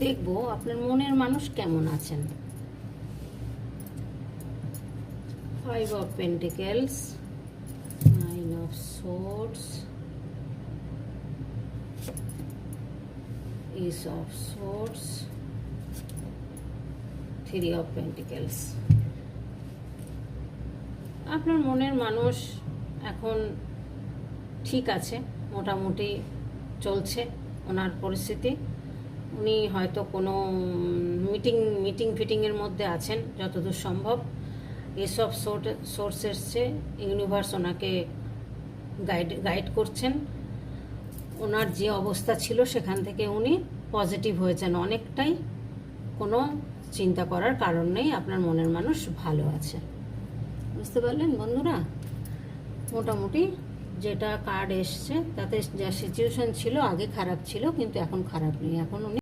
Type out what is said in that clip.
দেখবো আপনার মনের মানুষ কেমন আছেন। 5 of Pentacles, 9 of Swords, Ace of Swords, 3 of Pentacles। আপনার মনের মানুষ এখন ঠিক আছে, মোটামুটি চলছে ওনার পরিস্থিতি। উনি হয়তো কোনো মিটিং ফিটিংয়ের মধ্যে আছেন যতদূর সম্ভব। এসব সোর্স এসছে, ইউনিভার্স ওনাকে গাইড করছেন। ওনার যে অবস্থা ছিল সেখান থেকে উনি পজিটিভ হয়েছেন অনেকটাই। কোনো চিন্তা করার কারণ নেই, আপনার মনের মানুষ ভালো আছে। বুঝতে পারলেন বন্ধুরা? মোটামুটি যেটা কার্ড এসছে তাতে যা সিচুয়েশন ছিল আগে খারাপ ছিল, কিন্তু এখন খারাপ নেই। এখন উনি